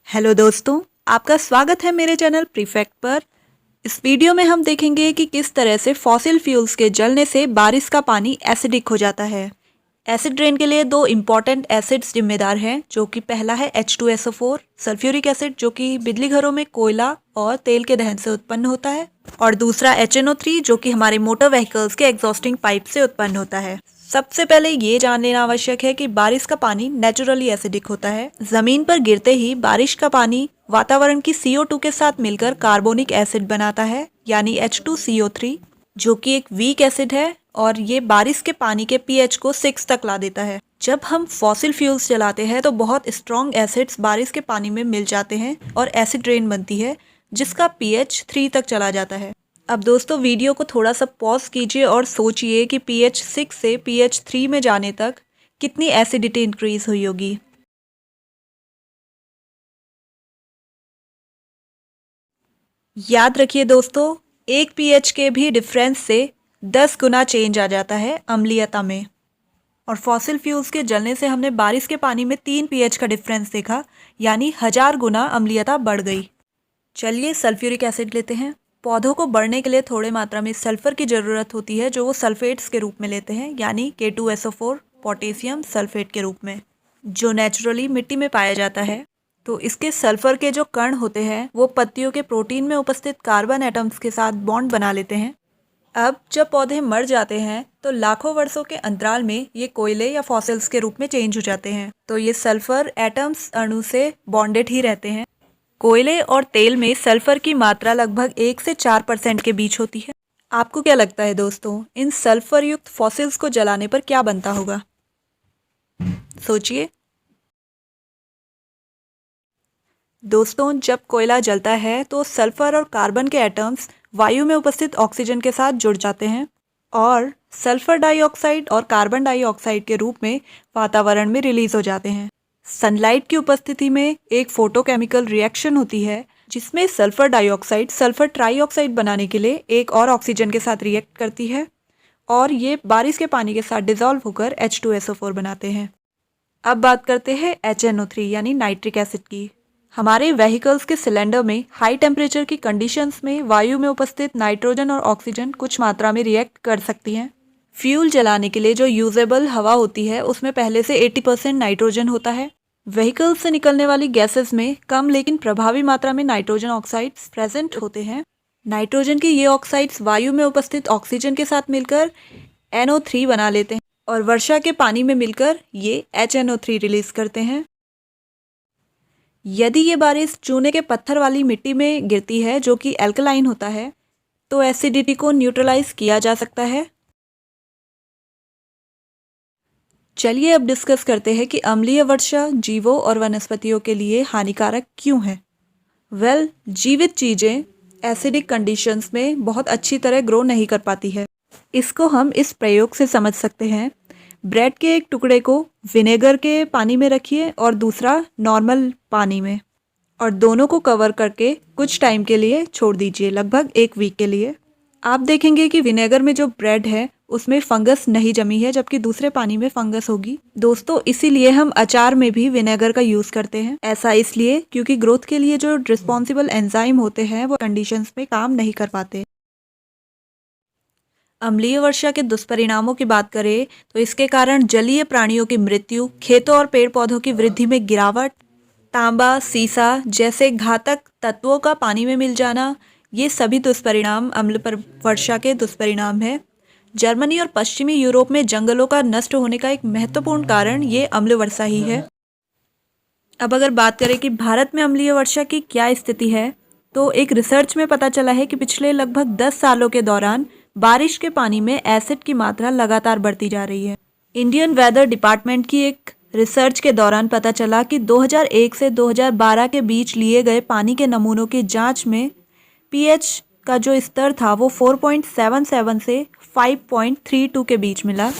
Hello दोस्तों, आपका स्वागत है मेरे चैनल प्रीफेक्ट पर। इस वीडियो में हम देखेंगे कि किस तरह से फॉसिल फ्यूल्स के जलने से बारिश का पानी एसिडिक हो जाता है। एसिड रेन के लिए दो इम्पॉर्टेंट एसिड्स जिम्मेदार हैं, जो कि पहला है H2SO4 सल्फ्यूरिक एसिड, जो कि बिजली घरों में कोयला और तेल के दहन से उत्पन्न होता है, और दूसरा HNO3, जो कि हमारे मोटर व्हीकल्स के एग्जॉस्टिंग पाइप से उत्पन्न होता है। सबसे पहले ये जान लेना आवश्यक है कि बारिश का पानी नेचुरली एसिडिक होता है। जमीन पर गिरते ही बारिश का पानी वातावरण की CO2 के साथ मिलकर कार्बोनिक एसिड बनाता है, यानी H2CO3, जो कि एक वीक एसिड है, और ये बारिश के पानी के pH को 6 तक ला देता है। जब हम फॉसिल फ्यूल्स जलाते हैं तो बहुत स्ट्रॉन्ग एसिड्स बारिश के पानी में मिल जाते हैं और एसिड रेन बनती है, जिसका pH 3 तक चला जाता है। अब दोस्तों, वीडियो को थोड़ा सा पॉज कीजिए और सोचिए कि pH 6 से pH 3 में जाने तक कितनी एसिडिटी इंक्रीज हुई होगी। याद रखिए दोस्तों, एक pH के भी डिफरेंस से 10 गुना चेंज आ जाता है अम्लीयता में। और फॉसिल फ्यूल्स के जलने से हमने बारिश के पानी में 3 pH का डिफरेंस देखा, यानी 1000 गुना अम्लीयता बढ़ गई। चलिए सल्फ्यूरिक एसिड लेते हैं। पौधों को बढ़ने के लिए थोड़े मात्रा में सल्फर की ज़रूरत होती है, जो वो सल्फेट्स के रूप में लेते हैं, यानी K2SO4 पोटेशियम सल्फेट के रूप में, जो नेचुरली मिट्टी में पाया जाता है। तो इसके सल्फर के जो कण होते हैं वो पत्तियों के प्रोटीन में उपस्थित कार्बन एटम्स के साथ बॉन्ड बना लेते हैं। अब जब पौधे मर जाते हैं तो लाखों वर्षों के अंतराल में ये कोयले या फॉसिल्स के रूप में चेंज हो जाते हैं। तो ये सल्फर एटम्स अणु से बॉन्डेड ही रहते हैं। कोयले और तेल में सल्फर की मात्रा लगभग 1 से 4% के बीच होती है। आपको क्या लगता है दोस्तों, इन सल्फर युक्त फॉसिल्स को जलाने पर क्या बनता होगा? सोचिए दोस्तों, जब कोयला जलता है तो सल्फर और कार्बन के एटम्स वायु में उपस्थित ऑक्सीजन के साथ जुड़ जाते हैं और सल्फर डाइऑक्साइड और कार्बन डाइऑक्साइड के रूप में वातावरण में रिलीज हो जाते हैं। सनलाइट की उपस्थिति में एक फोटोकेमिकल रिएक्शन होती है, जिसमें सल्फर डाइऑक्साइड सल्फर ट्राइऑक्साइड बनाने के लिए एक और ऑक्सीजन के साथ रिएक्ट करती है, और ये बारिश के पानी के साथ डिजॉल्व होकर H2SO4 बनाते हैं। अब बात करते हैं HNO3 यानी नाइट्रिक एसिड की। हमारे व्हीकल्स के सिलेंडर में हाई टेम्परेचर की कंडीशंस में वायु में उपस्थित नाइट्रोजन और ऑक्सीजन कुछ मात्रा में रिएक्ट कर सकती हैं। फ्यूल जलाने के लिए जो यूजेबल हवा होती है उसमें पहले से 80% नाइट्रोजन होता है। व्हीकल्स से निकलने वाली गैसेस में कम लेकिन प्रभावी मात्रा में नाइट्रोजन ऑक्साइड्स प्रेजेंट होते हैं। नाइट्रोजन के ये ऑक्साइड्स वायु में उपस्थित ऑक्सीजन के साथ मिलकर NO3 बना लेते हैं और वर्षा के पानी में मिलकर ये HNO3 रिलीज करते हैं। यदि ये बारिश चूने के पत्थर वाली मिट्टी में गिरती है, जो कि एल्कलाइन होता है, तो एसिडिटी को न्यूट्रलाइज किया जा सकता है। चलिए अब डिस्कस करते हैं कि अम्लीय वर्षा जीवों और वनस्पतियों के लिए हानिकारक क्यों है। जीवित चीजें एसिडिक कंडीशंस में बहुत अच्छी तरह ग्रो नहीं कर पाती है। इसको हम इस प्रयोग से समझ सकते हैं। ब्रेड के एक टुकड़े को विनेगर के पानी में रखिए और दूसरा नॉर्मल पानी में, और दोनों को कवर करके कुछ टाइम के लिए छोड़ दीजिए, लगभग 1 वीक के लिए। आप देखेंगे कि विनेगर में जो ब्रेड है उसमें फंगस नहीं जमी है, जबकि दूसरे पानी में फंगस होगी। दोस्तों, इसीलिए हम अचार में भी विनेगर का यूज करते हैं। ऐसा इसलिए क्योंकि ग्रोथ के लिए जो रिस्पॉन्सिबल एंजाइम होते हैं वो कंडीशंस में काम नहीं कर पाते। अम्लीय वर्षा के दुष्परिणामों की बात करें तो इसके कारण जलीय प्राणियों की मृत्यु, खेतों और पेड़ पौधों की वृद्धि में गिरावट, तांबा, सीसा जैसे घातक तत्वों का पानी में मिल जाना, ये सभी दुष्परिणाम अम्ल पर वर्षा के दुष्परिणाम है। जर्मनी और पश्चिमी यूरोप में जंगलों का नष्ट होने का एक महत्वपूर्ण कारण ये अम्ल वर्षा ही है। अब अगर बात करें कि भारत में अम्लीय वर्षा की क्या स्थिति है, तो एक रिसर्च में पता चला है कि पिछले लगभग 10 सालों के दौरान बारिश के पानी में एसिड की मात्रा लगातार बढ़ती जा रही है। इंडियन वेदर डिपार्टमेंट की एक रिसर्च के दौरान पता चला कि 2001 से 2012 के बीच लिए गए पानी के नमूनों की जांच में pH का जो स्तर था वो 4.77 से 5.32 के बीच मिला।